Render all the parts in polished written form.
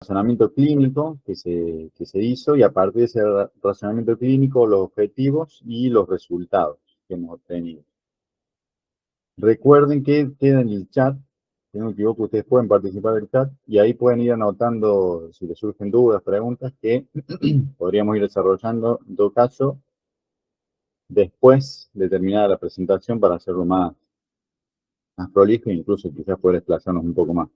razonamiento clínico que se hizo, y a partir de ese razonamiento clínico, los objetivos y los resultados que hemos obtenido. Recuerden que queda en el chat, si no me equivoco, ustedes pueden participar del chat, y ahí pueden ir anotando si les surgen dudas, preguntas, que podríamos ir desarrollando, en todo caso, después de terminada la presentación para hacerlo más prolijo e incluso quizás poder desplazarnos un poco más.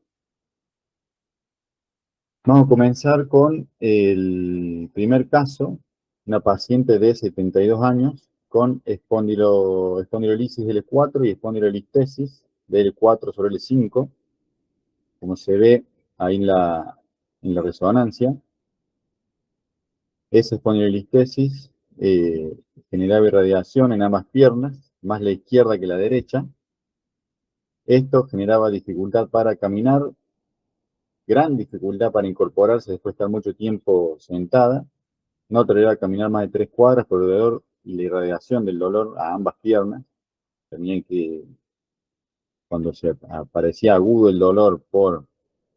Vamos a comenzar con el primer caso, una paciente de 72 años con espondilolisis L4 y espondilolistesis de L4 sobre L5, como se ve ahí en la resonancia. Esa espondilolistesis generaba irradiación en ambas piernas, más la izquierda que la derecha. Esto generaba dificultad para caminar, gran dificultad para incorporarse después de estar mucho tiempo sentada, no toleraba caminar más de 3 cuadras por el dolor y la irradiación del dolor a ambas piernas. También que cuando se aparecía agudo el dolor por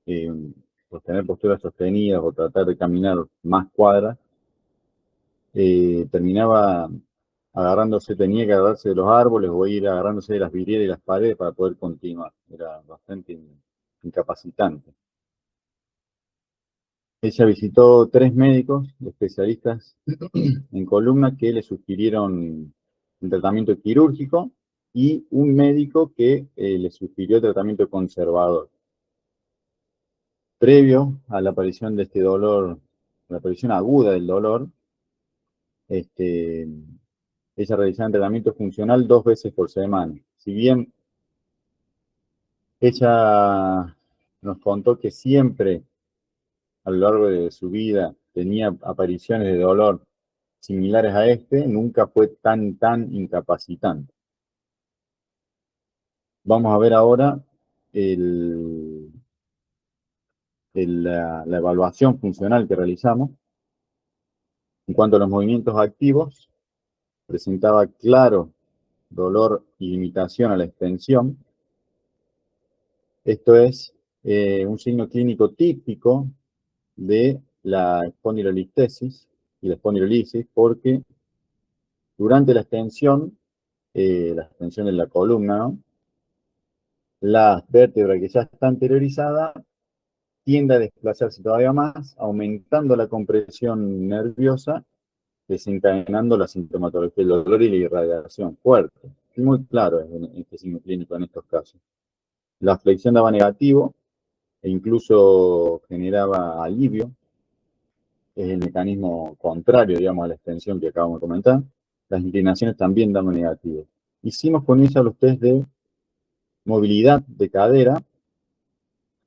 tener posturas sostenidas o tratar de caminar más cuadras, terminaba agarrándose, tenía que agarrarse de los árboles o ir agarrándose de las vidrieras y las paredes para poder continuar. Era bastante incapacitante. Ella visitó 3 médicos especialistas en columna que le sugirieron un tratamiento quirúrgico y un médico que le sugirió tratamiento conservador. Previo a la aparición de este dolor, la aparición aguda del dolor, ella realizaba tratamiento funcional 2 veces por semana. Si bien ella nos contó que siempre a lo largo de su vida tenía apariciones de dolor similares a nunca fue tan incapacitante. Vamos a ver ahora la evaluación funcional que realizamos. En cuanto a los movimientos activos, presentaba claro dolor y limitación a la extensión. Esto es un signo clínico típico de la espondilolistesis y la espondilolisis, porque durante la extensión de la columna, ¿no?, la vértebra que ya está anteriorizada tiende a desplazarse todavía más, aumentando la compresión nerviosa, desencadenando la sintomatología del dolor y la irradiación fuerte. Es muy claro este signo clínico en estos casos. La flexión daba negativo e incluso generaba alivio. Es el mecanismo contrario, digamos, a la extensión que acabamos de comentar. Las inclinaciones también daban negativo. Hicimos con ella los test de movilidad de cadera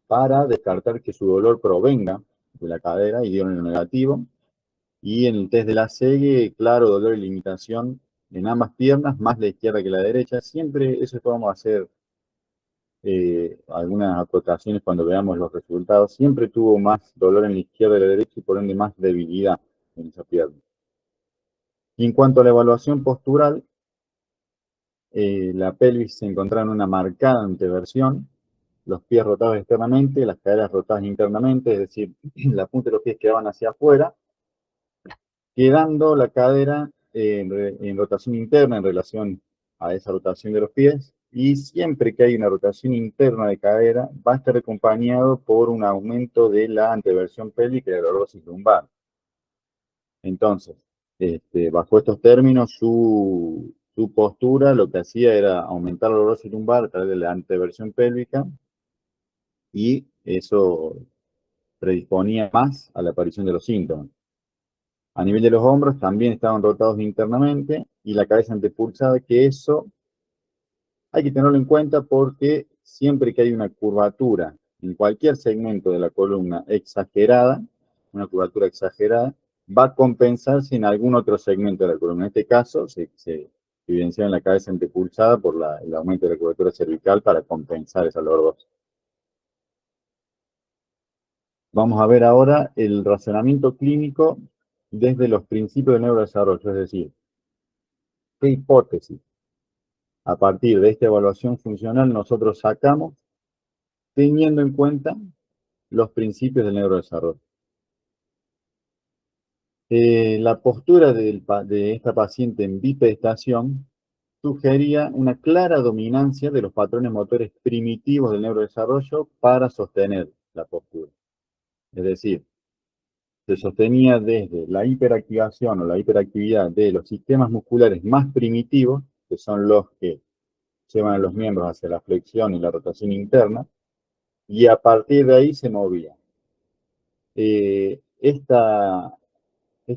para descartar que su dolor provenga de la cadera y dieron el negativo. Y en el test de la SEGE, claro, dolor y limitación en ambas piernas, más la izquierda que la derecha. Siempre eso vamos a hacer algunas acotaciones cuando veamos los resultados. Siempre tuvo más dolor en la izquierda y la derecha y por ende más debilidad en esa pierna. Y en cuanto a la evaluación postural, la pelvis se encontraba en una marcada anteversión, los pies rotados externamente, las caderas rotadas internamente, es decir, la punta de los pies quedaban hacia afuera, quedando la cadera en rotación interna en relación a esa rotación de los pies, y siempre que hay una rotación interna de cadera, va a estar acompañado por un aumento de la anteversión pélvica y de la lordosis lumbar. Entonces, bajo estos términos, su postura lo que hacía era aumentar la lordosis lumbar a través de la anteversión pélvica, y eso predisponía más a la aparición de los síntomas. A nivel de los hombros también estaban rotados internamente y la cabeza antepulsada, que eso hay que tenerlo en cuenta porque siempre que hay una curvatura en cualquier segmento de la columna exagerada, una curvatura exagerada, va a compensarse en algún otro segmento de la columna. En este caso se evidencia en la cabeza antepulsada por el aumento de la curvatura cervical para compensar esa lordosis. Vamos a ver ahora el razonamiento clínico desde los principios del neurodesarrollo, es decir, ¿qué hipótesis a partir de esta evaluación funcional nosotros sacamos teniendo en cuenta los principios del neurodesarrollo. La postura de esta paciente en bipedestación sugería una clara dominancia de los patrones motores primitivos del neurodesarrollo para sostener la postura. Es decir, se sostenía desde la hiperactivación o la hiperactividad de los sistemas musculares más primitivos, que son los que llevan a los miembros hacia la flexión y la rotación interna, y a partir de ahí se movía. Este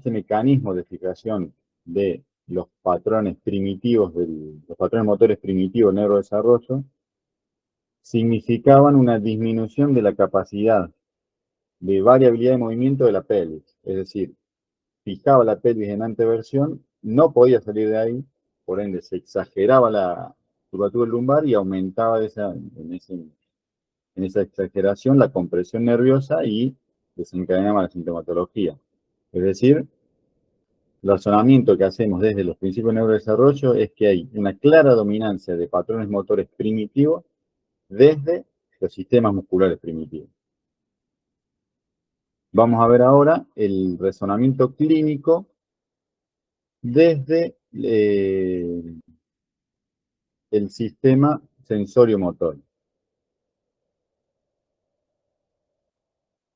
mecanismo de fijación de los patrones primitivos, los patrones motores primitivos del neurodesarrollo, significaban una disminución de la capacidad de variabilidad de movimiento de la pelvis. Es decir, fijaba la pelvis en anteversión, no podía salir de ahí, por ende se exageraba la curvatura lumbar y aumentaba en esa exageración la compresión nerviosa y desencadenaba la sintomatología. Es decir, el razonamiento que hacemos desde los principios de neurodesarrollo es que hay una clara dominancia de patrones motores primitivos desde los sistemas musculares primitivos. Vamos a ver ahora el razonamiento clínico desde el sistema sensorio-motor.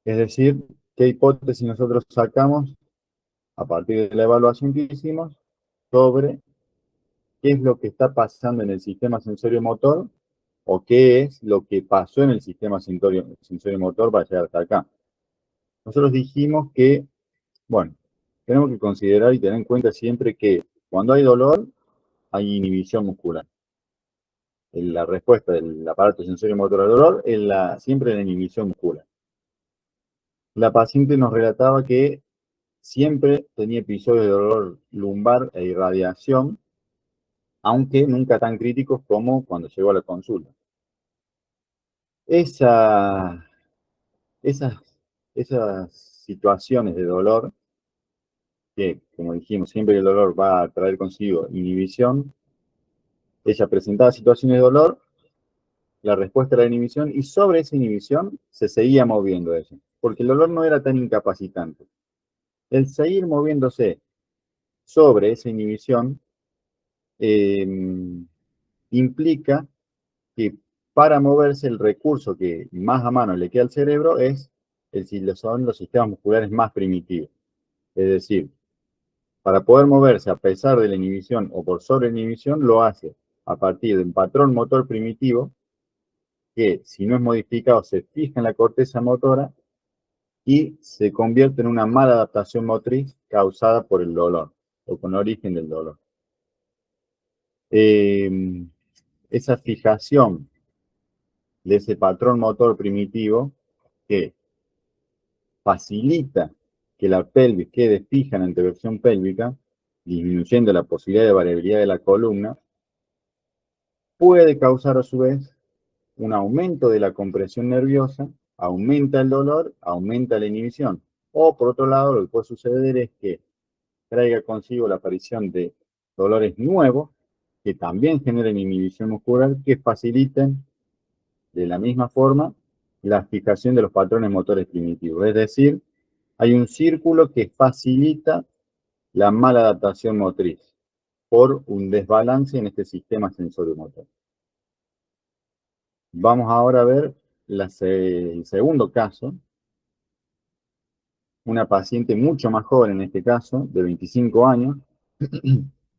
Es decir, qué hipótesis nosotros sacamos a partir de la evaluación que hicimos sobre qué es lo que está pasando en el sistema sensorio-motor o qué es lo que pasó en el sistema sensorio-motor para llegar hasta acá. Nosotros dijimos que, bueno, tenemos que considerar y tener en cuenta siempre que cuando hay dolor, hay inhibición muscular. La respuesta del aparato sensorio-motor al dolor es siempre la inhibición muscular. La paciente nos relataba que siempre tenía episodios de dolor lumbar e irradiación, aunque nunca tan críticos como cuando llegó a la consulta. Esas, esas situaciones de dolor, que como dijimos, siempre el dolor va a traer consigo inhibición, ella presentaba situaciones de dolor, la respuesta era la inhibición, y sobre esa inhibición se seguía moviendo ella, porque el dolor no era tan incapacitante. El seguir moviéndose sobre esa inhibición eh, implica que para moverse el recurso que más a mano le queda al cerebro son los sistemas musculares más primitivos. Es decir, para poder moverse a pesar de la inhibición o por sobre la inhibición, lo hace a partir de un patrón motor primitivo que, si no es modificado, se fija en la corteza motora y se convierte en una mala adaptación motriz causada por el dolor o con origen del dolor. Esa fijación de ese patrón motor primitivo que facilita que la pelvis quede fija en la anteversión pélvica, disminuyendo la posibilidad de variabilidad de la columna, puede causar a su vez un aumento de la compresión nerviosa, aumenta el dolor, aumenta la inhibición. O por otro lado, lo que puede suceder es que traiga consigo la aparición de dolores nuevos que también generen inhibición muscular que faciliten de la misma forma la fijación de los patrones motores primitivos. Es decir, hay un círculo que facilita la mala adaptación motriz por un desbalance en este sistema sensorio-motor. Vamos ahora a ver el segundo caso, una paciente mucho más joven en este caso, de 25 años,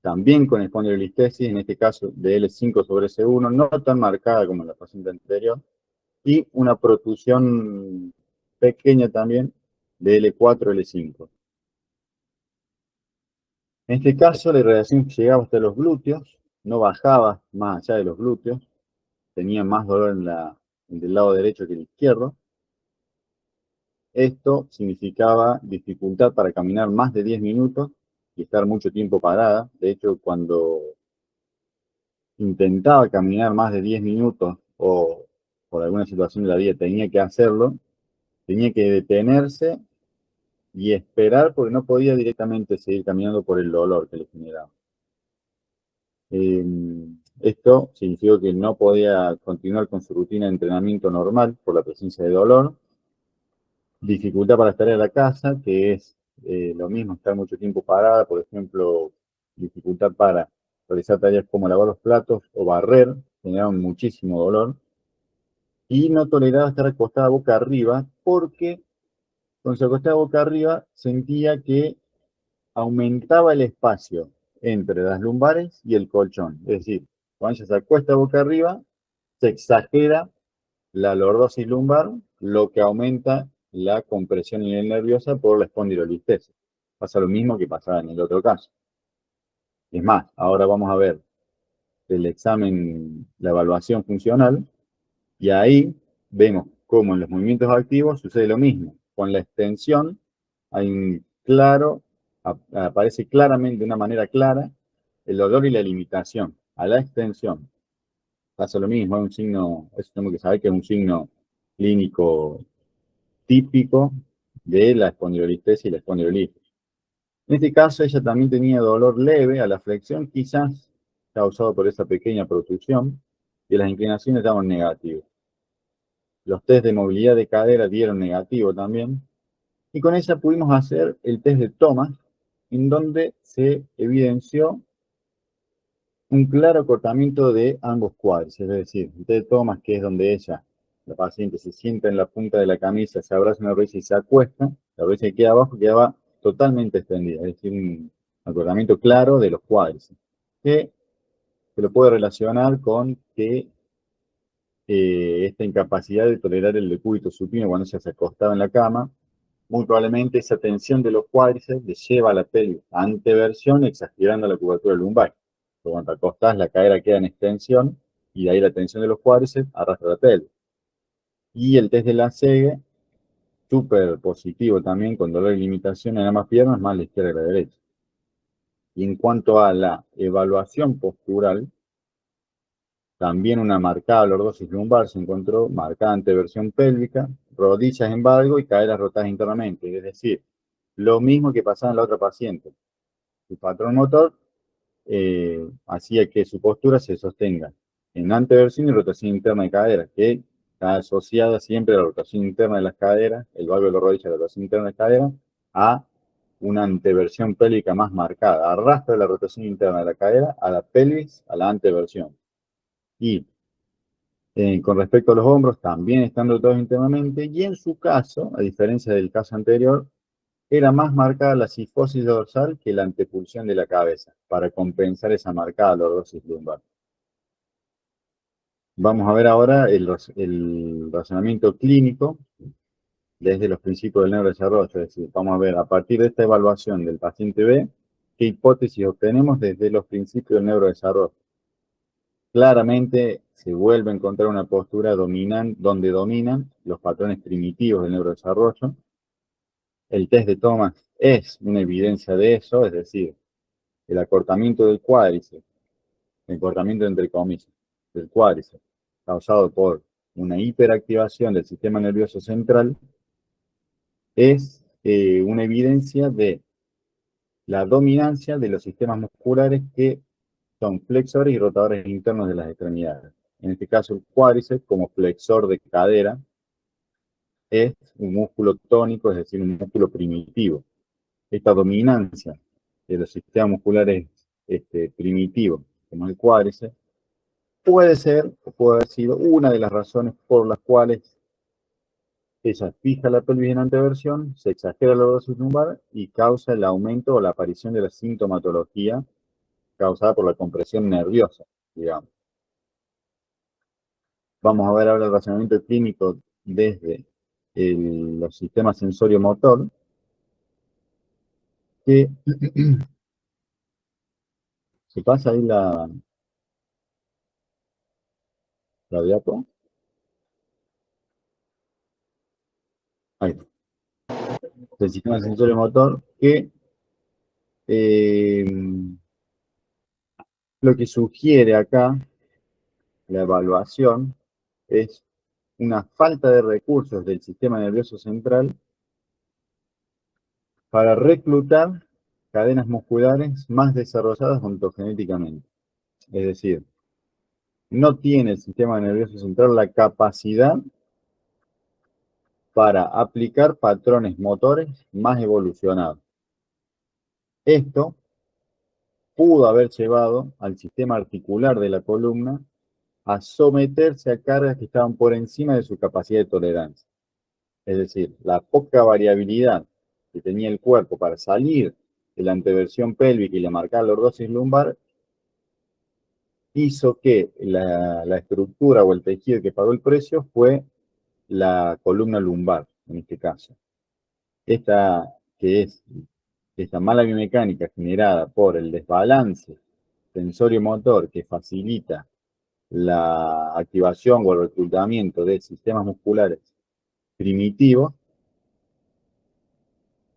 también con espondilolistesis, en este caso de L5/S1, no tan marcada como la paciente anterior, y una protusión pequeña también de L4-L5. En este caso, la irradiación llegaba hasta los glúteos, no bajaba más allá de los glúteos, tenía más dolor del lado derecho que el izquierdo. Esto significaba dificultad para caminar más de 10 minutos y estar mucho tiempo parada. De hecho, cuando intentaba caminar más de 10 minutos o por alguna situación de la vida tenía que hacerlo, tenía que detenerse y esperar porque no podía directamente seguir caminando por el dolor que le generaba. Esto significó que no podía continuar con su rutina de entrenamiento normal por la presencia de dolor Dificultad para estar en la casa, que es lo mismo, estar mucho tiempo parada, por ejemplo, dificultad para realizar tareas como lavar los platos o barrer, generaban muchísimo dolor, y no toleraba estar acostada boca arriba, porque cuando se acostaba boca arriba sentía que aumentaba el espacio entre las lumbares y el colchón. Es decir, cuando ella se acuesta boca arriba, se exagera la lordosis lumbar, lo que aumenta la compresión a nivel nerviosa por la espondilolistesis. Pasa lo mismo que pasaba en el otro caso. Es más, ahora vamos a ver el examen, la evaluación funcional, y ahí vemos cómo en los movimientos activos sucede lo mismo. Con la extensión hay un claro, aparece claramente, de una manera clara, el dolor y la limitación. A la extensión pasa lo mismo, es un signo, eso tenemos que saber que es un signo clínico típico de la espondilolistesis y la espondilolisis. En este caso, ella también tenía dolor leve a la flexión, quizás causado por esa pequeña protrusión, y las inclinaciones daban negativo. Los test de movilidad de cadera dieron negativo también, y con ella pudimos hacer el test de Thomas, en donde se evidenció un claro acortamiento de ambos cuádriceps, es decir, el test de Thomas, que es donde ella, la paciente, se sienta en la punta de la camisa, se abraza una rodilla y se acuesta, la rodilla que queda abajo quedaba totalmente extendida, es decir, un acortamiento claro de los cuádriceps, que se lo puede relacionar con que esta incapacidad de tolerar el decúbito supino cuando ella se acostaba en la cama, muy probablemente esa tensión de los cuádriceps le lleva a la pelvis a anteversión, exagerando la curvatura lumbar. Porque cuando te acostás, la cadera queda en extensión y de ahí la tensión de los cuádriceps arrastra la pelvis. Y el test de la SEGE, súper positivo también, con dolor y limitación en ambas piernas, más la izquierda que la derecha. Y en cuanto a la evaluación postural, también una marcada lordosis lumbar se encontró, marcada anteversión pélvica, rodillas en valgo y caderas rotadas internamente. Es decir, lo mismo que pasaba en la otra paciente. Su patrón motor hacía que su postura se sostenga en anteversión y rotación interna de cadera, que está asociada siempre a la rotación interna de las caderas, el valgo de la rodilla, la rotación interna de cadera, a una anteversión pélvica más marcada. Arrastra la rotación interna de la cadera a la pelvis, a la anteversión. Y con respecto a los hombros, también están rotados internamente, y en su caso, a diferencia del caso anterior, era más marcada la cifosis dorsal que la antepulsión de la cabeza, para compensar esa marcada lordosis lumbar. Vamos a ver ahora el razonamiento clínico desde los principios del neurodesarrollo, es decir, vamos a ver a partir de esta evaluación del paciente B, qué hipótesis obtenemos desde los principios del neurodesarrollo. Claramente se vuelve a encontrar una postura donde dominan los patrones primitivos del neurodesarrollo. El test de Thomas es una evidencia de eso, es decir, el acortamiento del cuádriceps, el acortamiento entre comillas, del cuádriceps, causado por una hiperactivación del sistema nervioso central, es una evidencia de la dominancia de los sistemas musculares que son flexores y rotadores internos de las extremidades. En este caso, el cuádriceps, como flexor de cadera, es un músculo tónico, es decir, un músculo primitivo. Esta dominancia de los sistemas musculares primitivos, como el cuádriceps, puede ser o puede haber sido una de las razones por las cuales ella fija la pelvis en anteversión, se exagera la lordosis lumbar y causa el aumento o la aparición de la sintomatología causada por la compresión nerviosa, digamos. Vamos a ver ahora el razonamiento clínico desde los sistemas sensorio-motor, que se pasa ahí la diapo. Ahí. El sistema sensorio-motor, que eh, lo que sugiere acá la evaluación es una falta de recursos del sistema nervioso central para reclutar cadenas musculares más desarrolladas ontogenéticamente. Es decir, no tiene el sistema nervioso central la capacidad para aplicar patrones motores más evolucionados. Esto pudo haber llevado al sistema articular de la columna a someterse a cargas que estaban por encima de su capacidad de tolerancia. Es decir, la poca variabilidad que tenía el cuerpo para salir de la anteversión pélvica y la marcada lordosis lumbar hizo que la estructura o el tejido que pagó el precio fue la columna lumbar, en este caso. Esta mala biomecánica generada por el desbalance sensorio-motor que facilita la activación o el reclutamiento de sistemas musculares primitivos,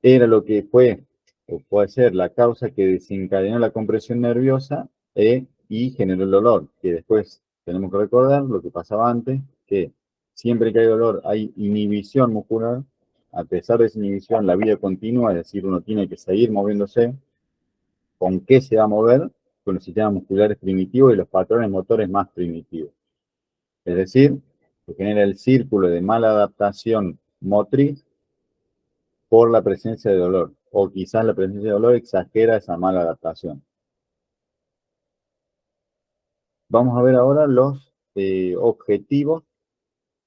era lo que fue, o puede ser, la causa que desencadenó la compresión nerviosa y generó el dolor, que después tenemos que recordar lo que pasaba antes, que siempre que hay dolor hay inhibición muscular. A pesar de esa inhibición, la vida continúa, es decir, uno tiene que seguir moviéndose. ¿Con qué se va a mover? Con los sistemas musculares primitivos y los patrones motores más primitivos. Es decir, se genera el círculo de mala adaptación motriz por la presencia de dolor, o quizás la presencia de dolor exagera esa mala adaptación. Vamos a ver ahora los objetivos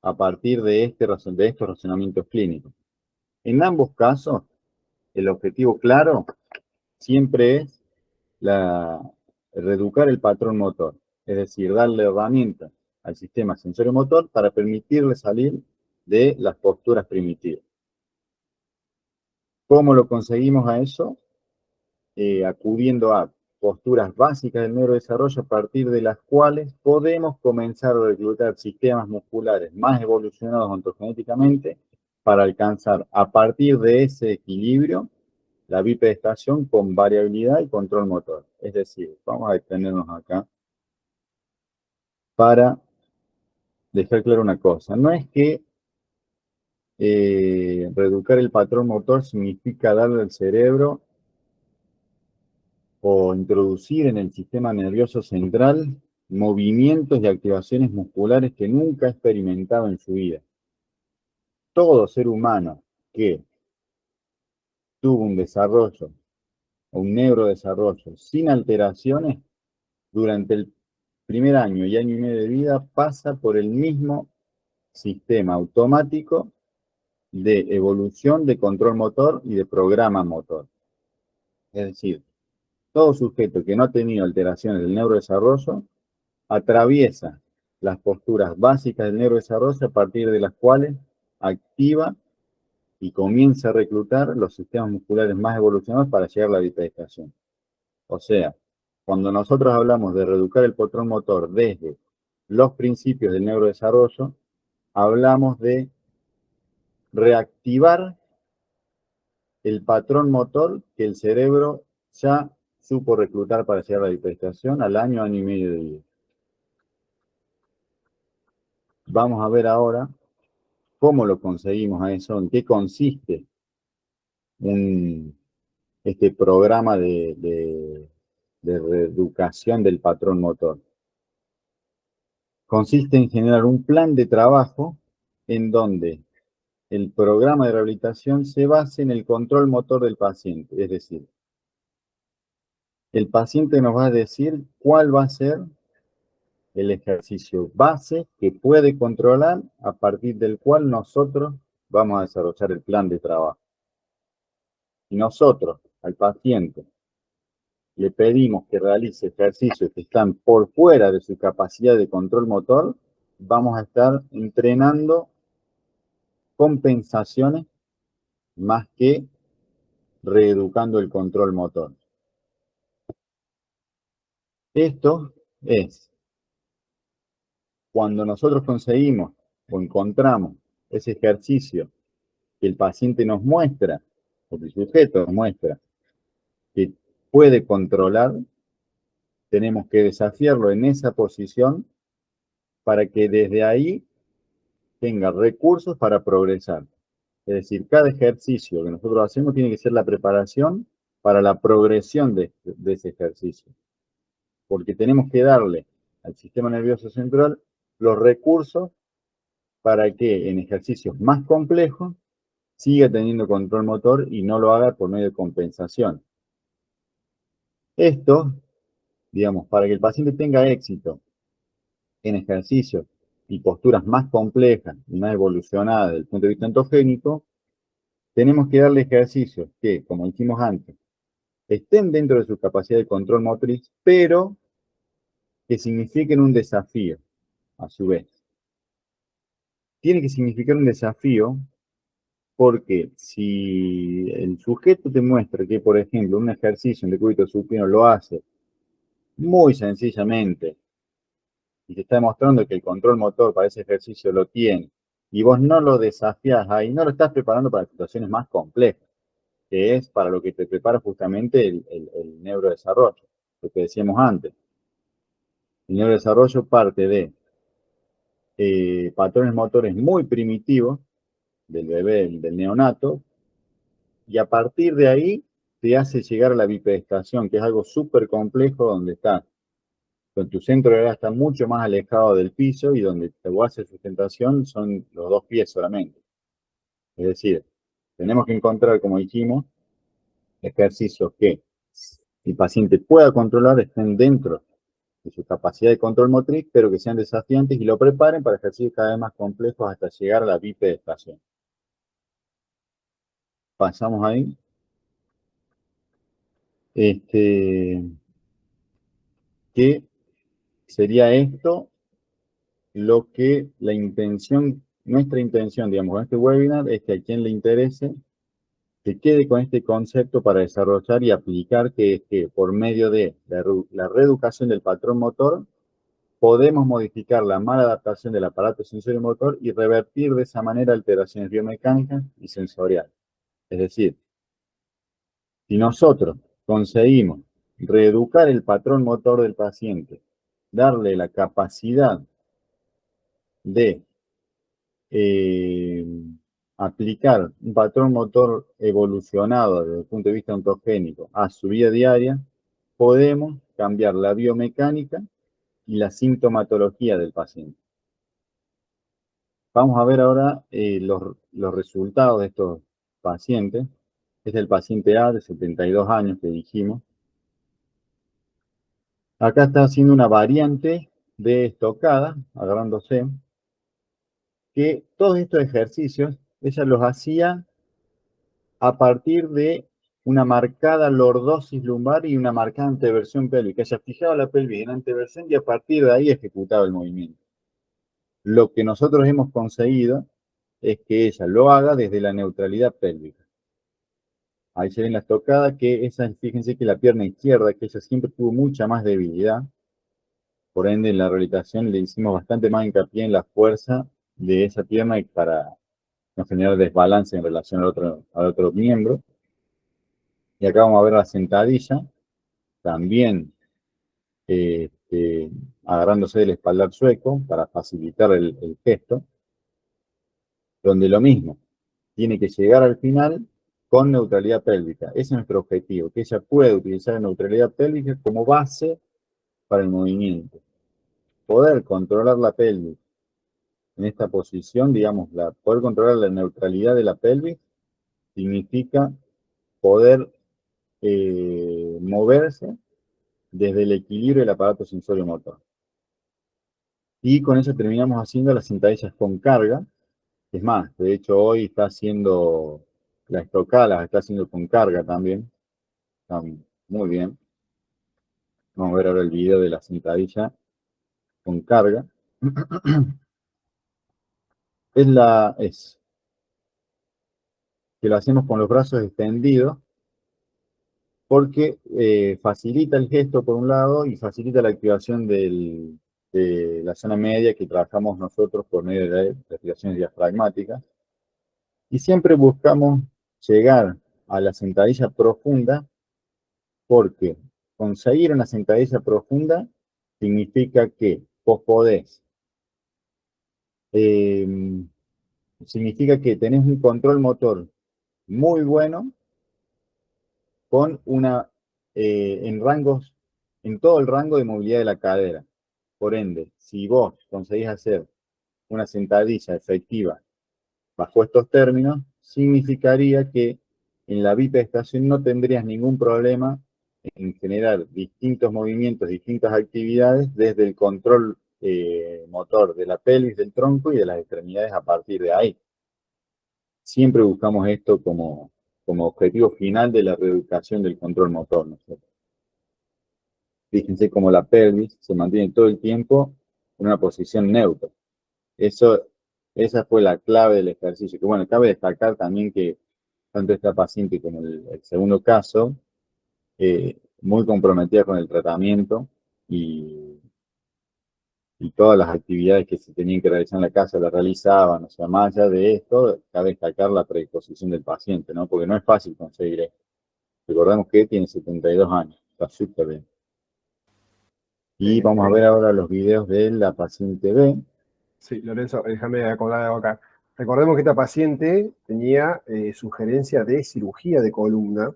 a partir de estos razonamientos clínicos. En ambos casos, el objetivo claro siempre es reeducar el patrón motor, es decir, darle herramientas al sistema sensorio-motor para permitirle salir de las posturas primitivas. ¿Cómo lo conseguimos a eso? Acudiendo a posturas básicas del neurodesarrollo a partir de las cuales podemos comenzar a reclutar sistemas musculares más evolucionados ontogenéticamente para alcanzar a partir de ese equilibrio la bipedestación con variabilidad y control motor. Es decir, vamos a detenernos acá para dejar claro una cosa. No es que reeducar el patrón motor significa darle al cerebro o introducir en el sistema nervioso central movimientos y activaciones musculares que nunca ha experimentado en su vida. Todo ser humano que tuvo un desarrollo o un neurodesarrollo sin alteraciones durante el primer año y año y medio de vida pasa por el mismo sistema automático de evolución de control motor y de programa motor. Es decir, todo sujeto que no ha tenido alteraciones del neurodesarrollo atraviesa las posturas básicas del neurodesarrollo a partir de las cuales activa y comienza a reclutar los sistemas musculares más evolucionados para llegar a la bipedestación. O sea, cuando nosotros hablamos de reeducar el patrón motor desde los principios del neurodesarrollo, hablamos de reactivar el patrón motor que el cerebro ya supo reclutar para llegar a la bipedestación al año y medio de vida. Vamos a ver ahora cómo lo conseguimos a eso, en qué consiste este programa de reeducación del patrón motor. Consiste en generar un plan de trabajo en donde el programa de rehabilitación se base en el control motor del paciente. Es decir, el paciente nos va a decir cuál va a ser el ejercicio base que puede controlar a partir del cual nosotros vamos a desarrollar el plan de trabajo. Y nosotros, al paciente, le pedimos que realice ejercicios que están por fuera de su capacidad de control motor, vamos a estar entrenando compensaciones más que reeducando el control motor. Esto es cuando nosotros conseguimos o encontramos ese ejercicio que el paciente nos muestra, o que el sujeto nos muestra, que puede controlar, tenemos que desafiarlo en esa posición para que desde ahí tenga recursos para progresar. Es decir, cada ejercicio que nosotros hacemos tiene que ser la preparación para la progresión de ese ejercicio. Porque tenemos que darle al sistema nervioso central los recursos para que en ejercicios más complejos siga teniendo control motor y no lo haga por medio de compensación. Esto, digamos, para que el paciente tenga éxito en ejercicios y posturas más complejas y más evolucionadas desde el punto de vista ontogénico, tenemos que darle ejercicios que, como dijimos antes, estén dentro de su capacidad de control motriz, pero que signifiquen un desafío, a su vez. Tiene que significar un desafío porque si el sujeto te muestra que, por ejemplo, un ejercicio en decúbito supino lo hace muy sencillamente y te está demostrando que el control motor para ese ejercicio lo tiene, y vos no lo desafías ahí, no lo estás preparando para situaciones más complejas, que es para lo que te prepara justamente el neurodesarrollo, lo que decíamos antes. El neurodesarrollo parte de patrones motores muy primitivos del bebé, del neonato, y a partir de ahí te hace llegar a la bipedestación, que es algo súper complejo donde está, donde tu centro de gravedad está mucho más alejado del piso y donde te hace sustentación son los dos pies solamente. Es decir, tenemos que encontrar, como dijimos, ejercicios que el paciente pueda controlar, estén dentro de su capacidad de control motriz, pero que sean desafiantes y lo preparen para ejercicios cada vez más complejos hasta llegar a la bipedestación. Pasamos ahí. ¿Qué sería esto? Lo que nuestra intención, digamos, con este webinar es que a quien le interese se quede con este concepto para desarrollar y aplicar, que es que por medio de la reeducación del patrón motor, podemos modificar la mala adaptación del aparato sensorio-motor y revertir de esa manera alteraciones biomecánicas y sensoriales. Es decir, si nosotros conseguimos reeducar el patrón motor del paciente, darle la capacidad de aplicar un patrón motor evolucionado desde el punto de vista ontogénico a su vida diaria, podemos cambiar la biomecánica y la sintomatología del paciente. Vamos a ver ahora los resultados de estos pacientes. Este es el paciente A de 72 años que dijimos. Acá está haciendo una variante de estocada, agarrándose, que todos estos ejercicios ella los hacía a partir de una marcada lordosis lumbar y una marcada anteversión pélvica. Ella fijaba la pelvis en anteversión y a partir de ahí ejecutaba el movimiento. Lo que nosotros hemos conseguido es que ella lo haga desde la neutralidad pélvica. Ahí se ven las tocadas, que fíjense que la pierna izquierda, que ella siempre tuvo mucha más debilidad, por ende en la rehabilitación le hicimos bastante más hincapié en la fuerza de esa pierna para no generar desbalance en relación al otro miembro. Y acá vamos a ver la sentadilla, también agarrándose del espaldar sueco para facilitar el gesto, donde lo mismo, tiene que llegar al final con neutralidad pélvica. Ese es nuestro objetivo, que ella pueda utilizar la neutralidad pélvica como base para el movimiento. Poder controlar la pelvis en esta posición, digamos, poder controlar la neutralidad de la pelvis significa poder moverse desde el equilibrio del aparato sensorio-motor. Y con eso terminamos haciendo las sentadillas con carga. Es más, de hecho hoy está haciendo la estocada, las está haciendo con carga también. Está muy bien. Vamos a ver ahora el video de la sentadilla con carga. Es que lo hacemos con los brazos extendidos porque facilita el gesto por un lado y facilita la activación de la zona media que trabajamos nosotros por medio de respiraciones diafragmáticas. Y siempre buscamos llegar a la sentadilla profunda porque conseguir una sentadilla profunda significa que vos podés, eh, significa que tenés un control motor muy bueno con en todo el rango de movilidad de la cadera. Por ende, si vos conseguís hacer una sentadilla efectiva bajo estos términos, significaría que en la bipedestación no tendrías ningún problema en generar distintos movimientos, distintas actividades desde el control motor de la pelvis, del tronco y de las extremidades a partir de ahí. Siempre buscamos esto como objetivo final de la reeducación del control motor, ¿no? Fíjense cómo la pelvis se mantiene todo el tiempo en una posición neutra. Esa fue la clave del ejercicio. Que bueno, cabe destacar también que tanto esta paciente como el segundo caso, muy comprometida con el tratamiento y todas las actividades que se tenían que realizar en la casa las realizaban. O sea, más allá de esto, cabe destacar la predisposición del paciente, ¿no? Porque no es fácil conseguir esto. Recordemos que tiene 72 años, está súper bien. Y vamos a ver ahora los videos de la paciente B. Sí, Lorenzo, déjame acordar algo acá. Recordemos que esta paciente tenía sugerencia de cirugía de columna,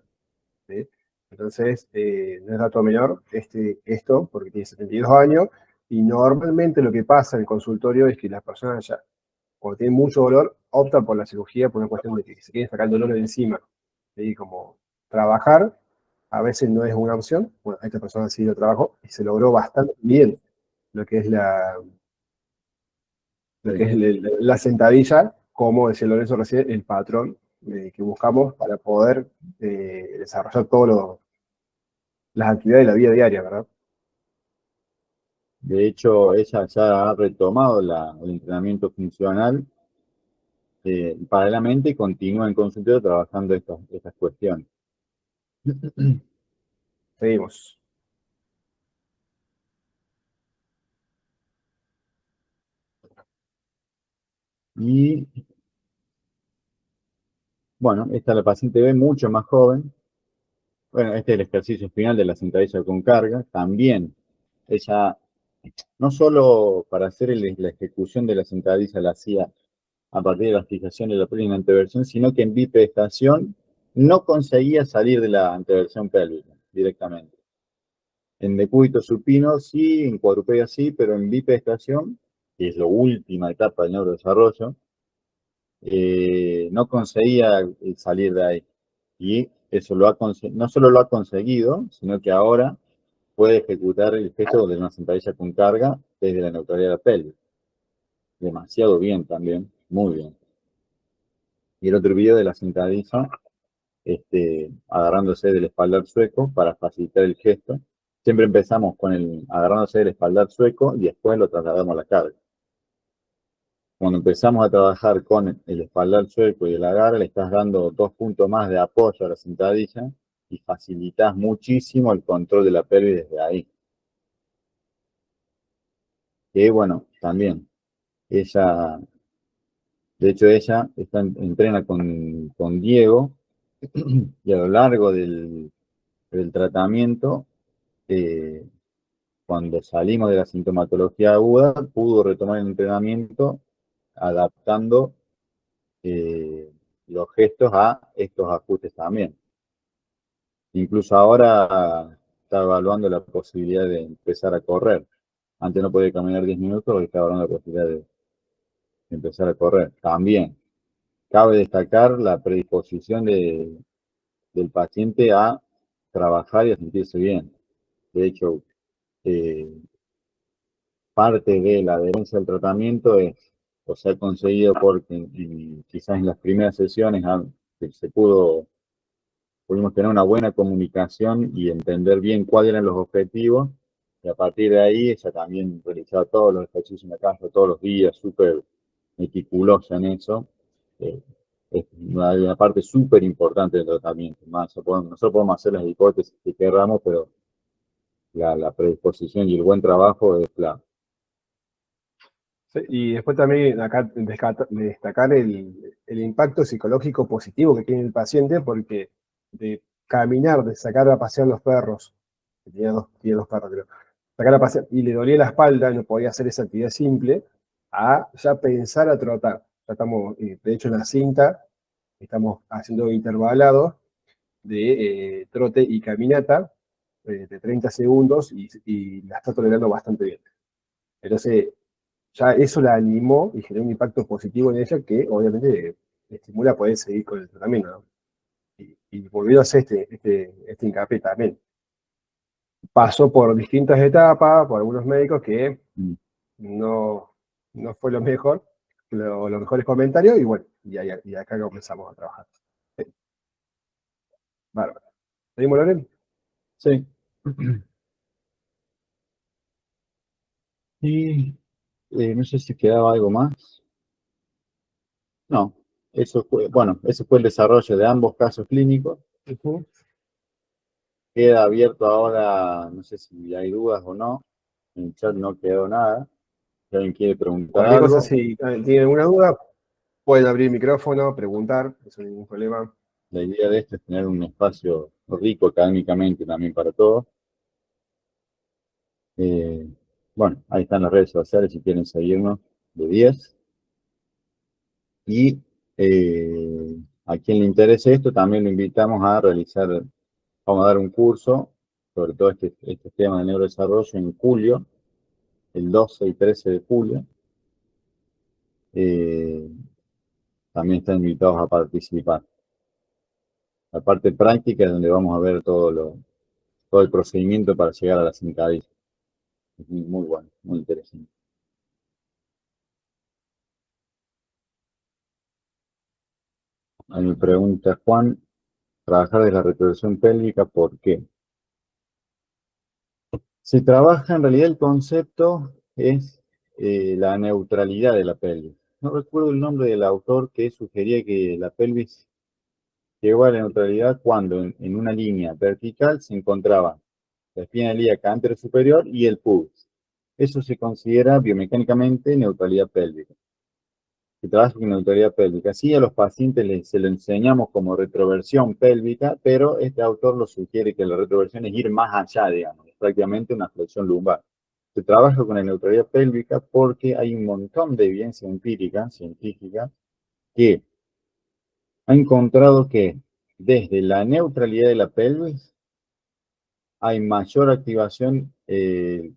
¿sí? Entonces, no es dato menor esto, porque tiene 72 años, y normalmente lo que pasa en el consultorio es que las personas ya, cuando tienen mucho dolor, optan por la cirugía por una cuestión de que se quieren sacar el dolor de encima. ¿Sí? Como trabajar a veces no es una opción. Bueno, esta persona sí lo trabajó y se logró bastante bien lo que es la sentadilla, como decía Lorenzo recién, el patrón que buscamos para poder desarrollar todas las actividades de la vida diaria, ¿verdad? De hecho, ella ya ha retomado el entrenamiento funcional paralelamente y continúa en consultorio trabajando estas cuestiones. Seguimos. Y bueno, esta es la paciente B, mucho más joven. Bueno, este es el ejercicio final de la sentadilla con carga. También ella, no solo para hacer la ejecución de la sentadilla la hacía a partir de la fijación de la pelvis en la anteversión, sino que en bipedestación no conseguía salir de la anteversión pélvica directamente. En decúbito supino sí, en cuadrupedia sí, pero en bipedestación, que es la última etapa del neurodesarrollo, no conseguía salir de ahí. Y eso no solo lo ha conseguido, sino que ahora puede ejecutar el gesto de una sentadilla con carga desde la neutralidad de la pelvis. Demasiado bien también, muy bien. Y el otro video de la sentadilla, agarrándose del espaldar sueco para facilitar el gesto. Siempre empezamos con agarrándose del espaldar sueco y después lo trasladamos a la carga. Cuando empezamos a trabajar con el espaldar sueco y el agarre, le estás dando 2 puntos más de apoyo a la sentadilla y facilitas muchísimo el control de la pelvis desde ahí. Que bueno, también, ella, de hecho ella entrena con Diego y a lo largo del tratamiento, cuando salimos de la sintomatología aguda, pudo retomar el entrenamiento adaptando los gestos a estos ajustes también. Incluso ahora está evaluando la posibilidad de empezar a correr. Antes no podía caminar 10 minutos, hoy está evaluando la posibilidad de empezar a correr. También cabe destacar la predisposición del paciente a trabajar y a sentirse bien. De hecho, parte de la adherencia al tratamiento se ha conseguido porque quizás en las primeras sesiones pudimos tener una buena comunicación y entender bien cuáles eran los objetivos, y a partir de ahí ella también realizaba todos los ejercicios en la casa, todos los días, súper meticulosa en eso. Es una parte súper importante del tratamiento. Nosotros podemos hacer las hipótesis que queramos, pero la predisposición y el buen trabajo es clave. Sí, y después también acá destacar el impacto psicológico positivo que tiene el paciente, porque de caminar, de sacar a pasear los perros, que tiene dos perros, creo, sacar a pasear y le dolía la espalda, no podía hacer esa actividad simple, a ya pensar a trotar. Ya estamos, de hecho, en la cinta, estamos haciendo intervalados de trote y caminata de 30 segundos y la está tolerando bastante bien. Entonces, ya eso la animó y generó un impacto positivo en ella que obviamente estimula a poder seguir con el tratamiento, ¿no? Y volviendo a hacer este hincapié también. Pasó por distintas etapas, por algunos médicos que Mm. no, no fue lo mejor, los mejores comentarios, y bueno, y acá comenzamos a trabajar. Sí, bárbaro. ¿Seguimos, Loren? Sí. Y no sé si quedaba algo más. No, eso fue el desarrollo de ambos casos clínicos. Ujú. Queda abierto ahora, no sé si hay dudas o no. En el chat no quedó nada. Si alguien quiere preguntar Cualquier cosa, algo, si tienen alguna duda, pueden abrir el micrófono, preguntar, eso no hay ningún problema. la idea de esto es tener un espacio rico académicamente también para todos. Eh, bueno, ahí están las redes sociales si quieren seguirnos de 10. Y a quien le interese esto, también lo invitamos a realizar, vamos a dar un curso sobre todo este tema de neurodesarrollo en julio, el 12 y 13 de julio. Eh, también están invitados a participar. La parte práctica es donde vamos a ver todo el procedimiento para llegar a la zancadilla. Es muy bueno, muy interesante. Ahí me pregunta Juan, trabajar de la retroversión pélvica, ¿por qué? Se trabaja, en realidad el concepto es la neutralidad de la pelvis. No recuerdo el nombre del autor que sugería que la pelvis llegó a la neutralidad cuando en una línea vertical se encontraba la espina ilíaca anterior superior y el pubis. Eso se considera biomecánicamente neutralidad pélvica. Se trabaja con neutralidad pélvica. Sí, a los pacientes se lo enseñamos como retroversión pélvica, pero este autor lo sugiere que la retroversión es ir más allá, digamos, es prácticamente una flexión lumbar. Se trabaja con la neutralidad pélvica porque hay un montón de evidencia empírica, científica, que ha encontrado que desde la neutralidad de la pelvis hay mayor activación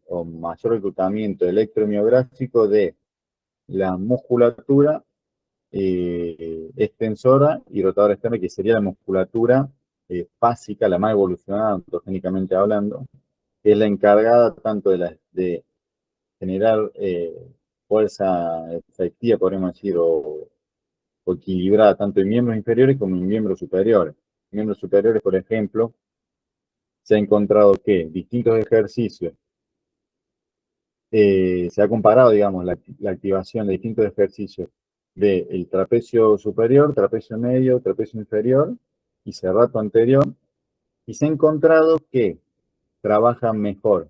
o mayor reclutamiento electromiográfico de la musculatura extensora y rotadora externa, que sería la musculatura básica, la más evolucionada ontogénicamente hablando, que es la encargada tanto de generar fuerza efectiva, podríamos decir, o equilibrada tanto en miembros inferiores como en miembros superiores. Miembros superiores, por ejemplo, se ha encontrado que distintos ejercicios, se ha comparado, digamos, la activación de distintos ejercicios del trapecio superior, trapecio medio, trapecio inferior y cerrato anterior, y se ha encontrado que trabaja mejor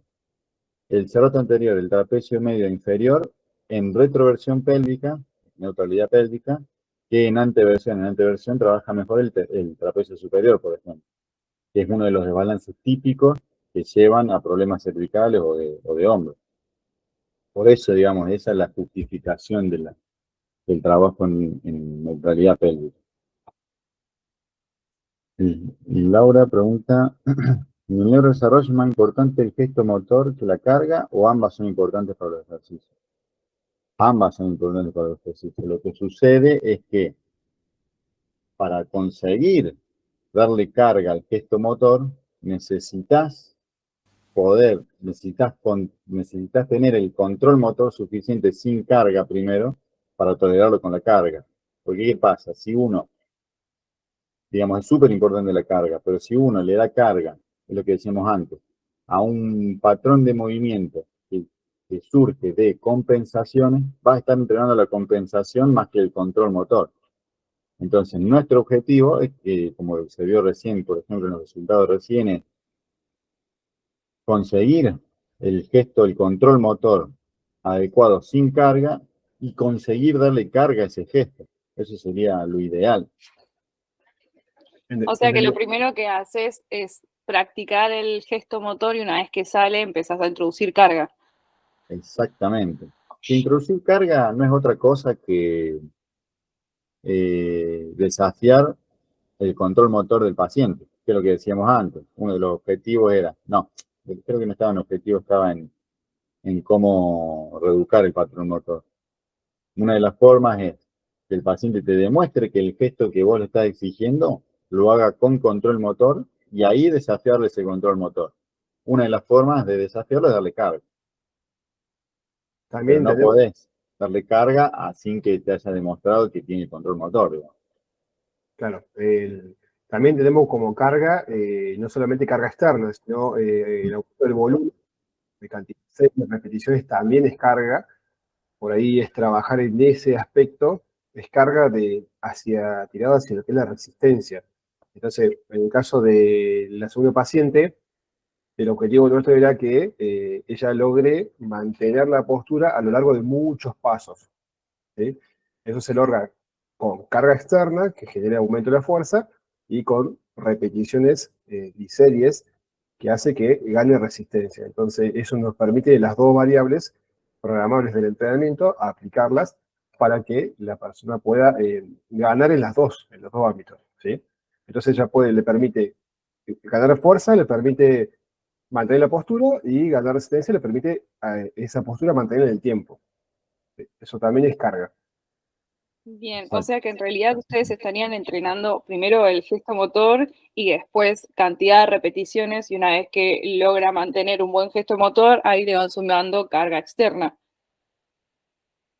el cerrato anterior, el trapecio medio e inferior en retroversión pélvica, neutralidad pélvica, que en anteversión. En anteversión trabaja mejor el trapecio superior, por ejemplo, que es uno de los desbalances típicos que llevan a problemas cervicales o de hombros. Por eso, digamos, esa es la justificación del trabajo en neutralidad pélvica. Y Laura pregunta, ¿en el neurodesarrollo es más importante el gesto motor que la carga o ambas son importantes para los ejercicios? Ambas son importantes para los ejercicios. Lo que sucede es que para conseguir darle carga al gesto motor, necesitas necesitas tener el control motor suficiente sin carga primero para tolerarlo con la carga. Porque ¿qué pasa? Si uno, digamos, es súper importante la carga, pero si uno le da carga, es lo que decíamos antes, a un patrón de movimiento que surge de compensaciones, va a estar entrenando la compensación más que el control motor. Entonces, nuestro objetivo es que, como se vio recién, por ejemplo, en los resultados recién, es conseguir el gesto, el control motor adecuado sin carga y conseguir darle carga a ese gesto. Eso sería lo ideal. O sea que lo primero que haces es practicar el gesto motor y una vez que sale empezás a introducir carga. Exactamente. Que introducir carga no es otra cosa que desafiar el control motor del paciente, que es lo que decíamos antes. Uno de los objetivos era, no, creo que no estaba en objetivo, estaba en en cómo reeducar el patrón motor. Una de las formas es que el paciente te demuestre que el gesto que vos le estás exigiendo lo haga con control motor y ahí desafiarle ese control motor. Una de las formas de desafiarlo es darle carga. Pero También no tenemos, podés darle carga sin que te haya demostrado que tiene control motor, digamos. claro, también tenemos como carga, no solamente carga externa, sino el aumento del volumen, de cantidad de repeticiones también es carga. Por ahí es trabajar en ese aspecto, es carga tirado hacia lo que es la resistencia. Entonces, en el caso de la segunda paciente, el objetivo nuestro era que ella logre mantener la postura a lo largo de muchos pasos. ¿Sí? Eso se logra con carga externa, que genera aumento de la fuerza, y con repeticiones y series, que hace que gane resistencia. Entonces, eso nos permite las dos variables programables del entrenamiento, aplicarlas para que la persona pueda ganar en los dos ámbitos. ¿Sí? Entonces, ella le permite ganar fuerza, le permite mantener la postura, y ganar resistencia le permite esa postura mantener en el tiempo. Eso también es carga. Bien, o Exacto. sea que en realidad ustedes estarían entrenando primero el gesto motor y después cantidad de repeticiones, y una vez que logra mantener un buen gesto motor, ahí le van sumando carga externa.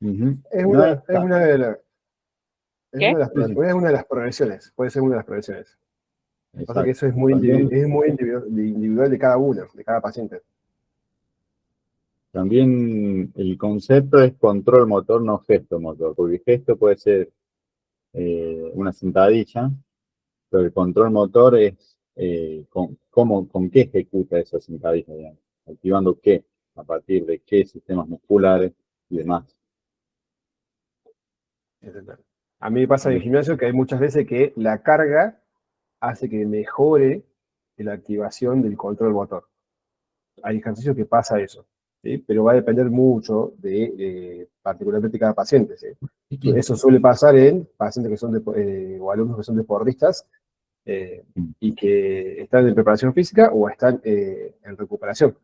Uh-huh. Es No una, es es tan- una de las, ¿Qué? Sí, sí, es una de las progresiones, puede ser una de las progresiones. Pasa que exacto. eso es muy, También, individual de cada uno, de cada paciente. también el concepto es control motor, no gesto motor, porque gesto puede ser una sentadilla, pero el control motor es con qué ejecuta esa sentadilla, digamos, activando qué, a partir de qué sistemas musculares y demás. A mí me pasa en el gimnasio que hay muchas veces que la carga hace que mejore la activación del control motor. Hay ejercicios que pasa eso, ¿sí? Pero va a depender mucho de particularmente cada paciente, ¿sí? Eso suele pasar en pacientes que son o alumnos que son deportistas eh, y que están en preparación física o están en recuperación,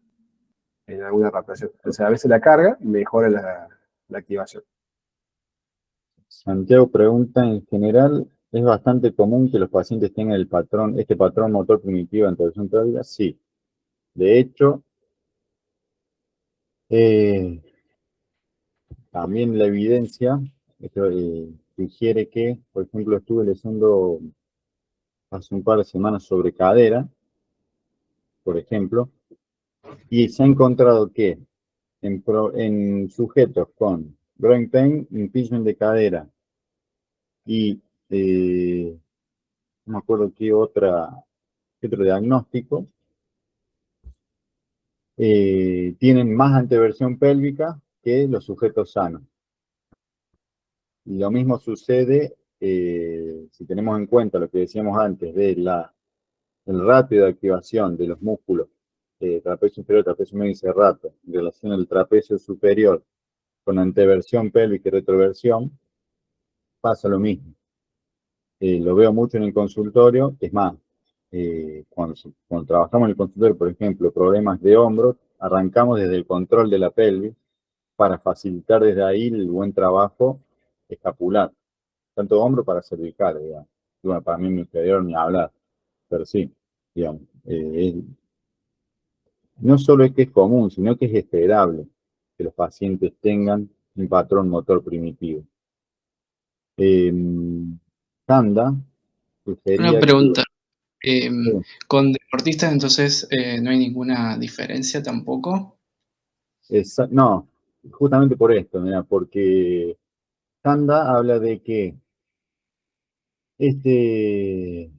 en alguna adaptación. Entonces, a veces la carga mejora la activación. Santiago pregunta, en general, ¿es bastante común que los pacientes tengan este patrón motor primitivo en torsión pélvica? Sí. De hecho, eh, también la evidencia sugiere que, por ejemplo, estuve leyendo hace un par de semanas sobre cadera, por ejemplo, y se ha encontrado que en sujetos con groin pain, impingement de cadera y no me acuerdo qué otro diagnóstico, tienen más anteversión pélvica que los sujetos sanos. Y lo mismo sucede si tenemos en cuenta lo que decíamos antes de el ratio de activación de los músculos trapecio inferior, trapecio medio y cerrato en relación al trapecio superior con anteversión pélvica y retroversión, pasa lo mismo. Lo veo mucho en el consultorio, es más, cuando trabajamos en el consultorio, por ejemplo, problemas de hombros, arrancamos desde el control de la pelvis para facilitar desde ahí el buen trabajo escapular, tanto hombro para cervical, digamos. Y bueno, para mí mi inferior ni hablar, pero sí, digamos, no solo es que es común, sino que es esperable que los pacientes tengan un patrón motor primitivo. Kanda Una sugería que pregunta. Eh, con deportistas, entonces, no hay ninguna diferencia tampoco. no, justamente por esto, mira, porque Kanda habla de que este,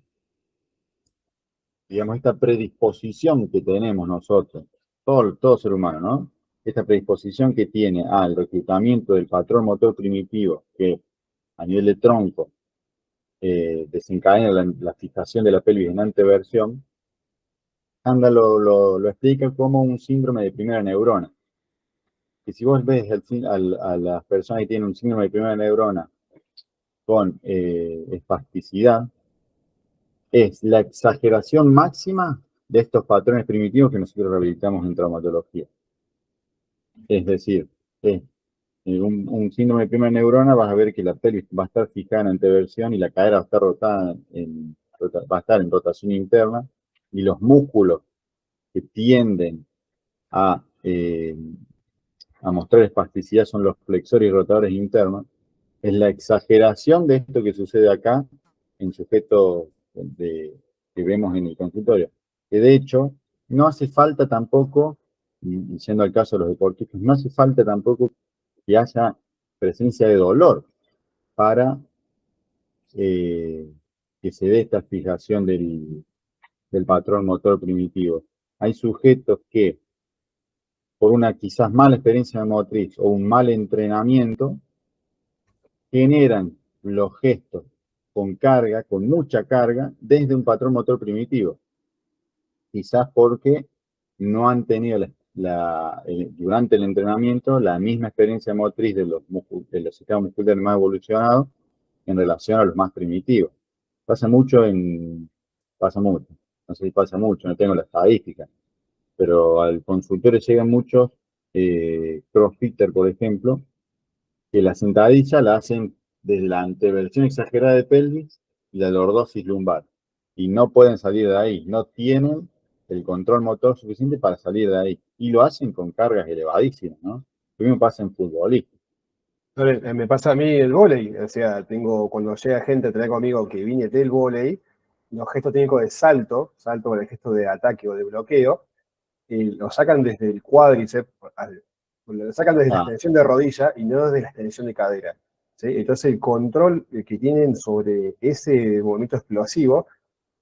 digamos, esta predisposición que tenemos nosotros, todo ser humano, ¿no? Esta predisposición que tiene al reclutamiento del patrón motor primitivo, que a nivel de tronco desencadena la fijación de la pelvis en anteversión, Kanda lo explica como un síndrome de primera neurona. Que si vos ves a las personas que tienen un síndrome de primera neurona con espasticidad, es la exageración máxima de estos patrones primitivos que nosotros rehabilitamos en traumatología. Es decir, un síndrome de primera neurona, vas a ver que la pelvis va a estar fijada en anteversión y la cadera va a estar va a estar en rotación interna, y los músculos que tienden a, a mostrar espasticidad son los flexores y rotadores internos. Es la exageración de esto que sucede acá en sujetos que vemos en el consultorio. Que de hecho, no hace falta tampoco, y siendo el caso de los deportistas, no hace falta tampoco que haya presencia de dolor para que se dé esta fijación del patrón motor primitivo. Hay sujetos que, por una quizás mala experiencia motriz o un mal entrenamiento, generan los gestos con carga, con mucha carga, desde un patrón motor primitivo. Quizás porque no han tenido durante el entrenamiento la misma experiencia motriz de los sistemas musculares más evolucionados en relación a los más primitivos. Pasa mucho, no sé si pasa mucho, no tengo la estadística, pero al consultorio llegan muchos crossfitter, por ejemplo, que la sentadilla la hacen desde la anteversión exagerada de pelvis y la lordosis lumbar. Y no pueden salir de ahí, no tienen el control motor suficiente para salir de ahí. Y lo hacen con cargas elevadísimas, ¿no? Lo mismo pasa en futbolistas. Me pasa a mí el vóley, o sea, cuando llega gente a tener conmigo que viene del vóley, los gestos técnicos de salto con el gesto de ataque o de bloqueo, lo sacan desde el cuádriceps, lo sacan desde la extensión de rodilla y no desde la extensión de cadera, ¿sí? Entonces el control que tienen sobre ese movimiento explosivo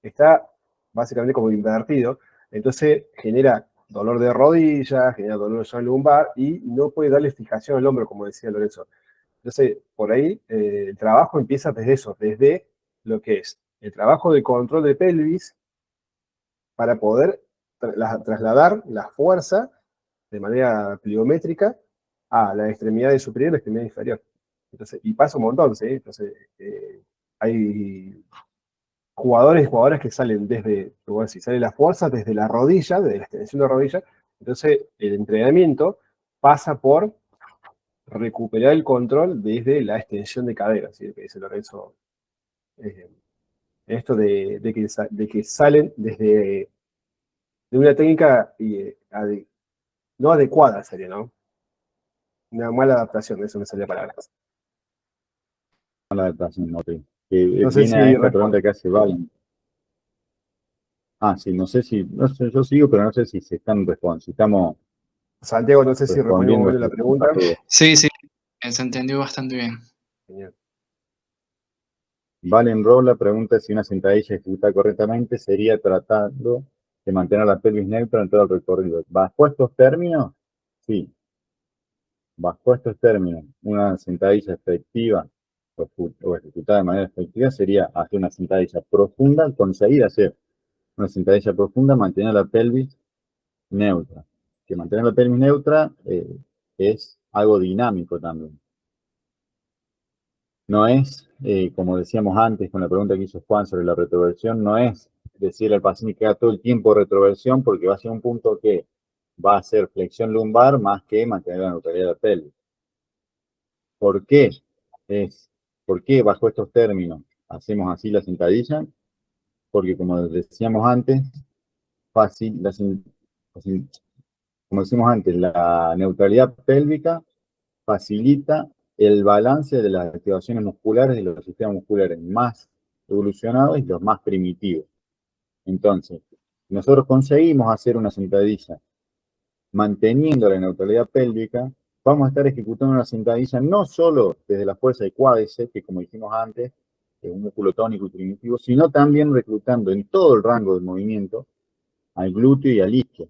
está básicamente como invertido, entonces genera dolor de rodilla, genera dolor de zona lumbar y no puede darle fijación al hombro, como decía Lorenzo. Entonces, por ahí el trabajo empieza desde eso, desde lo que es el trabajo de control de pelvis para poder trasladar la fuerza de manera pliométrica a la extremidad superior y la extremidad inferior. Entonces, y pasa un montón, ¿sí? Entonces, hay jugadores y jugadoras que salen si sale la fuerza desde la rodilla, desde la extensión de rodilla, entonces el entrenamiento pasa por recuperar el control desde la extensión de cadera, ¿sí? Que dice Lorenzo. Esto de que salen de una técnica no adecuada, sería, ¿no? Una mala adaptación, eso me salía palabras. Mala adaptación motriz. No sé viene si a esta responde. pregunta que hace Valen. Sí, no sé, yo sigo, pero no sé si se están respondiendo, si estamos Santiago, no sé si respondimos respondiendo bien la pregunta. Sí, se entendió bastante bien. Genial. Valen Rola pregunta si una sentadilla ejecutada correctamente sería tratando de mantener la pelvis neutra en todo el recorrido. Bajo estos términos, sí. Bajo estos términos, una sentadilla efectiva o ejecutada de manera efectiva sería hacer una sentadilla profunda, conseguir hacer una sentadilla profunda, mantener la pelvis neutra. Que mantener la pelvis neutra es algo dinámico también. No es, como decíamos antes con la pregunta que hizo Juan sobre la retroversión, no es decirle al paciente que haga todo el tiempo retroversión, porque va a ser un punto que va a ser flexión lumbar más que mantener la neutralidad de la pelvis. ¿Por qué? ¿Por qué bajo estos términos hacemos así la sentadilla? Porque como decíamos antes, como decimos antes, la neutralidad pélvica facilita el balance de las activaciones musculares de los sistemas musculares más evolucionados y los más primitivos. Entonces, nosotros conseguimos hacer una sentadilla manteniendo la neutralidad pélvica, vamos a estar ejecutando una sentadilla no solo desde la fuerza de cuádriceps, que como dijimos antes, es un músculo tónico y primitivo, sino también reclutando en todo el rango de movimiento al glúteo y al isquio.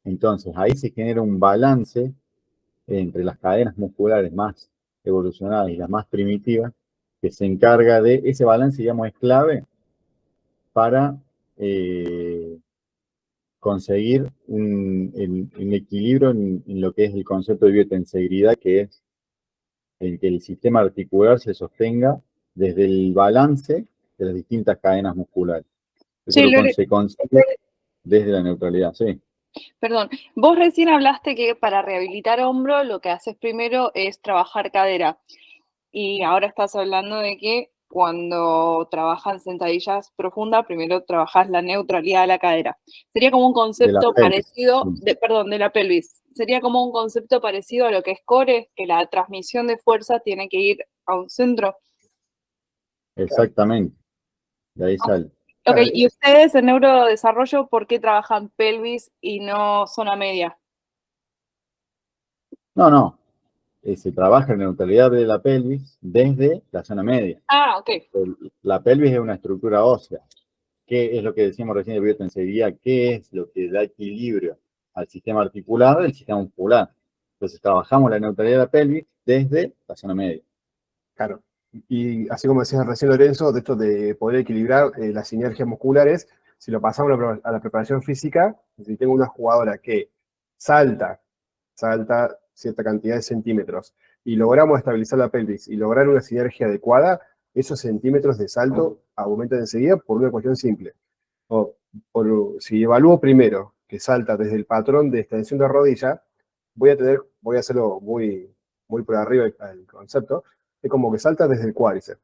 Entonces, ahí se genera un balance entre las cadenas musculares más evolucionadas y las más primitivas, que se encarga de ese balance, digamos, es clave para conseguir un equilibrio en lo que es el concepto de biotensegridad, que es el que el sistema articular se sostenga desde el balance de las distintas cadenas musculares. Eso Sí, se consigue desde la neutralidad, sí. Perdón, vos recién hablaste que para rehabilitar hombro lo que haces primero es trabajar cadera. Y ahora estás hablando de que cuando trabajas sentadillas profundas, primero trabajas la neutralidad de la cadera. Sería como un De la concepto pelvis. parecido, perdón, de la pelvis. Sería como un concepto parecido a lo que es core, que la transmisión de fuerza tiene que ir a un centro. Exactamente. De ahí sale. Ok, Claro, y ustedes en neurodesarrollo, ¿por qué trabajan pelvis y no zona media? No. Se trabaja en neutralidad de la pelvis desde la zona media. Ah, ok. La pelvis es una estructura ósea. ¿Qué es lo que decíamos recién de biotensería? ¿Qué es lo que da equilibrio al sistema articular del sistema muscular? Entonces trabajamos la neutralidad de la pelvis desde la zona media. claro. Y así como decías recién, Lorenzo, de esto de poder equilibrar las sinergias musculares, si lo pasamos a la preparación física, si tengo una jugadora que salta cierta cantidad de centímetros y logramos estabilizar la pelvis y lograr una sinergia adecuada, esos centímetros de salto aumentan enseguida por una cuestión simple. O, si evalúo primero que salta desde el patrón de extensión de rodilla, voy a hacerlo muy por arriba el concepto, es como que salta desde el cuádriceps.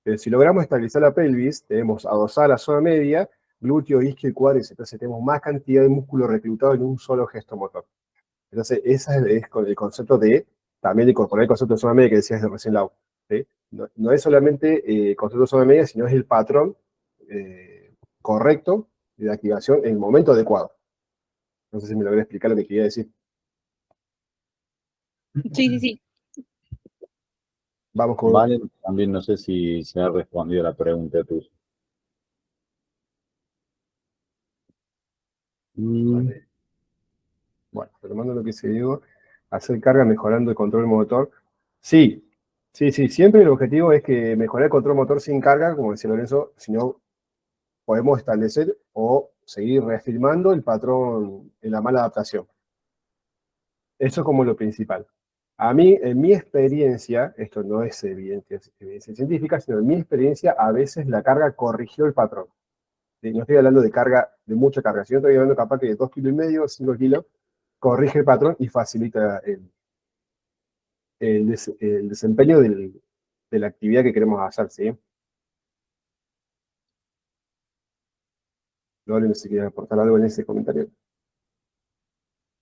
Pero si logramos estabilizar la pelvis, tenemos adosada la zona media, glúteo, isquio y cuádriceps. Entonces tenemos más cantidad de músculo reclutado en un solo gesto motor. Entonces, ese es el concepto de también incorporar el concepto de zona media que decías de recién, Lau. ¿Sí? No es solamente el concepto de zona media, sino es el patrón correcto de activación en el momento adecuado. No sé si me logré explicar lo que quería decir. Sí. Vamos con... Vale, también no sé si se ha respondido la pregunta tuya. Vale. Bueno, retomando lo que se dijo, hacer carga mejorando el control motor. Sí, siempre el objetivo es que mejorar el control motor sin carga, como decía Lorenzo, sino podemos establecer o seguir reafirmando el patrón en la mala adaptación. Eso es como lo principal. A mí, en mi experiencia, esto no es evidencia científica, sino en mi experiencia, a veces la carga corrigió el patrón. No estoy hablando de carga, de mucha carga, sino estoy hablando capaz que de 2,5 kilos, 5 kilos, corrige el patrón y facilita el desempeño de la actividad que queremos hacer, ¿sí? Lore, no sé si quieres aportar algo en ese comentario.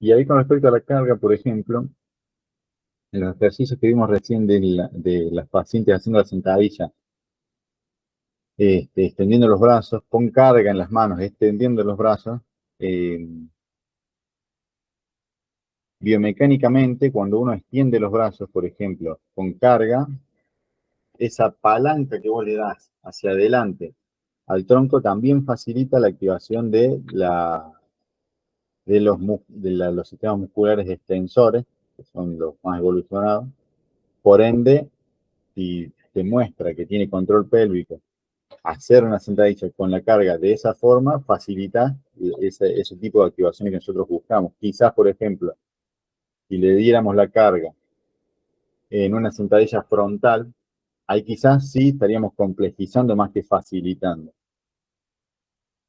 Y ahí con respecto a la carga, por ejemplo, en los ejercicios que vimos recién de las pacientes haciendo la sentadilla, extendiendo los brazos, pon carga en las manos, extendiendo los brazos. Biomecánicamente, cuando uno extiende los brazos, por ejemplo, con carga, esa palanca que vos le das hacia adelante al tronco también facilita la activación los sistemas musculares extensores, que son los más evolucionados. Por ende, si te muestra que tiene control pélvico, hacer una sentadilla con la carga de esa forma facilita ese tipo de activaciones que nosotros buscamos. Quizás, por ejemplo, si le diéramos la carga en una sentadilla frontal, ahí quizás sí estaríamos complejizando más que facilitando.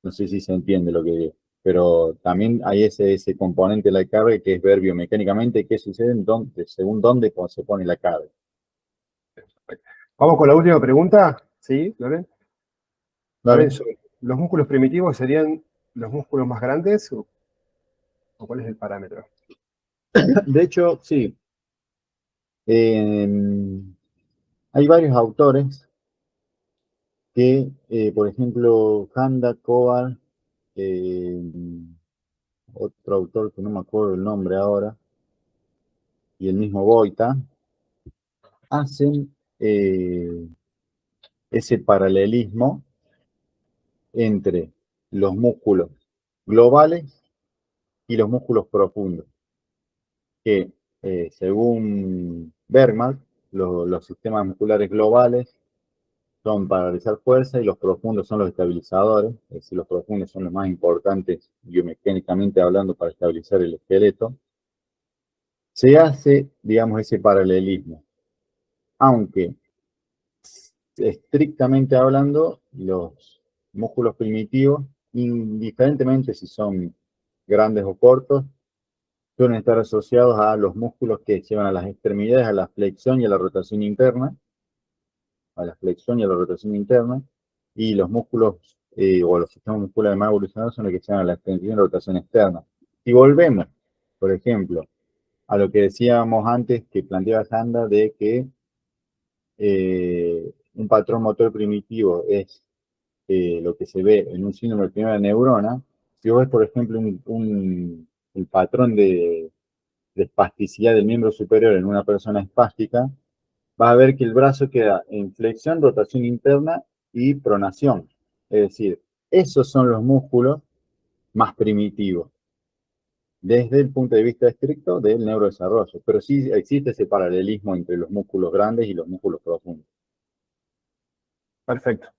No sé si se entiende lo que digo. Pero también hay ese componente de la carga que es ver biomecánicamente qué sucede según dónde se pone la carga. Vamos con la última pregunta. ¿Sí, Loren? ¿Vale? Lorenzo, ¿los músculos primitivos serían los músculos más grandes o cuál es el parámetro? De hecho, sí. Hay varios autores que, por ejemplo, Handa, Kovar, eh, otro autor que no me acuerdo el nombre ahora, y el mismo Boita, hacen ese paralelismo entre los músculos globales y los músculos profundos, que según Bergman, los sistemas musculares globales son para realizar fuerza y los profundos son los estabilizadores, es decir, los profundos son los más importantes biomecánicamente hablando para estabilizar el esqueleto. Se hace, digamos, ese paralelismo, aunque estrictamente hablando, los músculos primitivos, indiferentemente si son grandes o cortos, suelen estar asociados a los músculos que llevan a las extremidades, a la flexión y a la rotación interna, y los músculos o los sistemas musculares más evolucionados son los que llevan a la extensión y la rotación externa. Si volvemos, por ejemplo, a lo que decíamos antes, que planteaba Sandra, de que un patrón motor primitivo es lo que se ve en un síndrome de primera neurona. Si vos ves, por ejemplo, el patrón de espasticidad del miembro superior en una persona espástica, vas a ver que el brazo queda en flexión, rotación interna y pronación. Es decir, esos son los músculos más primitivos desde el punto de vista estricto del neurodesarrollo, pero sí existe ese paralelismo entre los músculos grandes y los músculos profundos. Perfecto.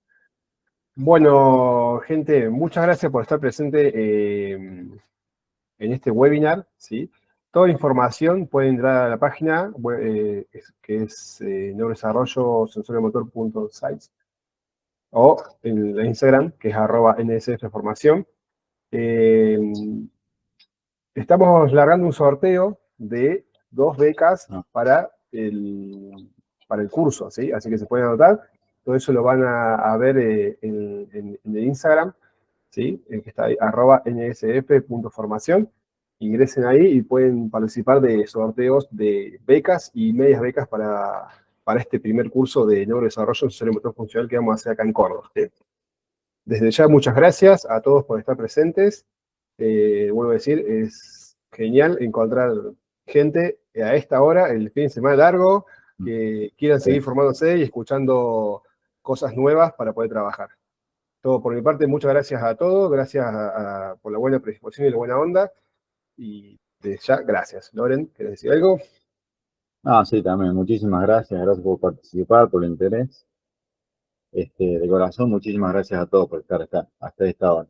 Bueno, gente, muchas gracias por estar presente en este webinar, ¿sí? Toda la información puede entrar a la página, que es neurodesarrollo-sensoriomotor.sites, o en la Instagram, que es @nsfformación. Estamos largando un sorteo de 2 becas para el curso, ¿sí? Así que se pueden anotar. Todo eso lo van a ver en el Instagram, ¿sí? Que está ahí, @nsf.formación. Ingresen ahí y pueden participar de sorteos de becas y medias becas para este primer curso de neurodesarrollo sensorial motor funcional que vamos a hacer acá en Córdoba, ¿sí? Desde ya, muchas gracias a todos por estar presentes. Vuelvo a decir, es genial encontrar gente a esta hora, el fin de semana largo, que quieran seguir formándose y escuchando cosas nuevas para poder trabajar. Todo por mi parte, muchas gracias a todos, gracias por la buena predisposición y la buena onda, y desde ya, gracias. Loren, ¿querés decir algo? Sí, también, muchísimas gracias por participar, por el interés. De corazón, muchísimas gracias a todos por estar hasta esta hora.